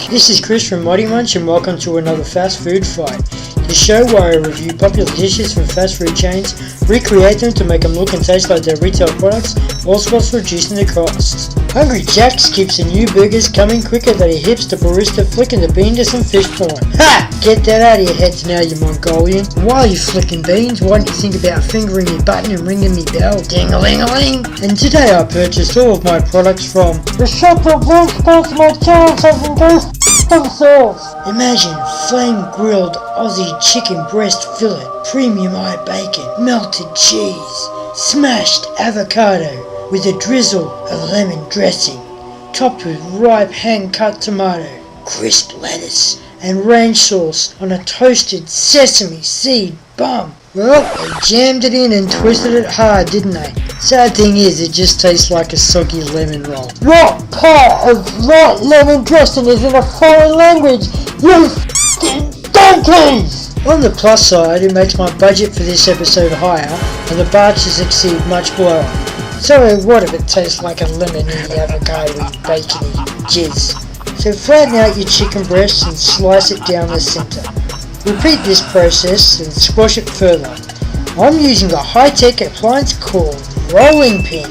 This is Chris from Modemunch and welcome to another fast food fight. The show where I review popular dishes from fast food chains, recreate them to make them look and taste like their retail products, whilst reducing the costs. Hungry Jack skips and new burgers coming quicker than he hips the barista flicking the bean to some fish porn. Ha! Get that out of your heads now, you Mongolian. And while you're flicking beans, why don't you think about fingering your button and ringing me bell? Ding-a-ling-a-ling! And today I purchased all of my products from the shop that won't sponsor my channel so can go themselves. Imagine flame-grilled Aussie chicken breast fillet, premium high bacon, melted cheese, smashed avocado with a drizzle of lemon dressing, topped with ripe hand-cut tomato, crisp lettuce, and ranch sauce on a toasted sesame seed bun. Well, they jammed it in and twisted it hard, didn't they? Sad thing is, it just tastes like a soggy lemon roll. What part of light lemon dressing is in a foreign language, you f***ing donkeys? On the plus side, it makes my budget for this episode higher, and the batches exceed much lower. So what if it tastes like a lemony, avocado, bacony jizz? So flatten out your chicken breasts and slice it down the centre. Repeat this process and squash it further. I'm using a high-tech appliance called rolling pin.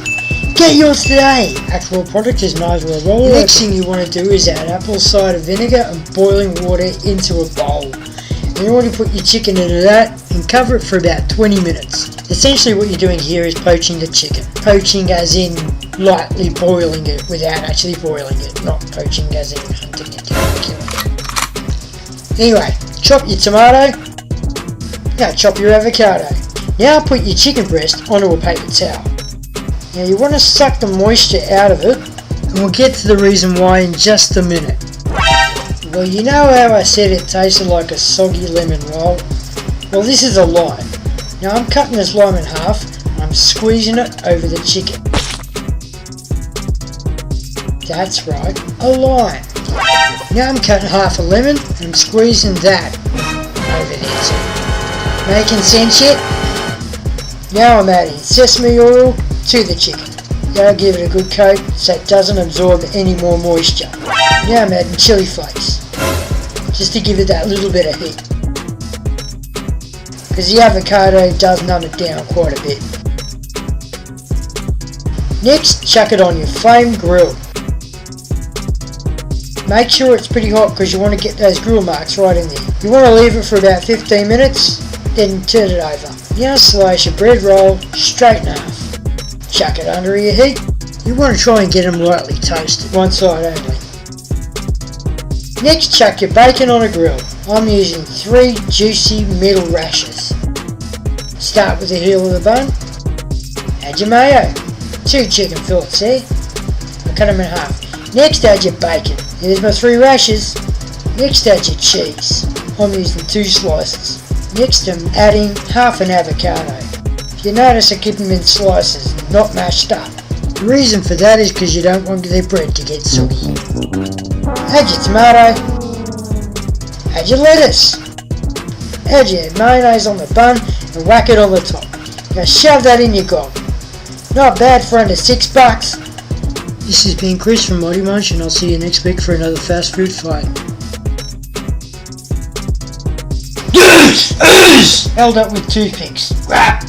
Get yours today! Actual product is neither a roller. Next thing you want to do is add apple cider vinegar and boiling water into a bowl. And you want to put your chicken into that and cover it for about 20 minutes. Essentially what you're doing here is poaching the chicken. Poaching as in lightly boiling it without actually boiling it, not poaching as in hunting it and killing it. Anyway, chop your tomato. Now chop your avocado. Now put your chicken breast onto a paper towel. Now you want to suck the moisture out of it, and we'll get to the reason why in just a minute. Well, you know how I said it tasted like a soggy lemon roll? Well, this is a lime. Now I'm cutting this lime in half, and I'm squeezing it over the chicken. That's right, a lime. Now I'm cutting half a lemon, and I'm squeezing that over there too. Making sense yet? Now I'm adding sesame oil to the chicken. Now give it a good coat so it doesn't absorb any more moisture. Now I'm adding chili flakes, just to give it that little bit of heat. Because the avocado does numb it down quite a bit. Next, chuck it on your flame grill. Make sure it's pretty hot because you want to get those grill marks right in there. You want to leave it for about 15 minutes, then turn it over. Now slice your bread roll straight in half. Chuck it under your heat. You want to try and get them lightly toasted, one side only. Next, chuck your bacon on a grill. I'm using 3 juicy middle rashers. Start with the heel of the bun. Add your mayo. 2 chicken fillets there. I cut them in half. Next, add your bacon. Here's my 3 rashers. Next, add your cheese. I'm using 2 slices. Next, I'm adding half an avocado. If you notice, I keep them in slices, not mashed up. The reason for that is because you don't want their bread to get soggy. Add your tomato. Add your lettuce. Add your mayonnaise on the bun and whack it on the top. Now shove that in your gob. Not bad for under $6. This has been Chris from Modemunch, and I'll see you next week for another fast food fight. Held up with toothpicks. Rap.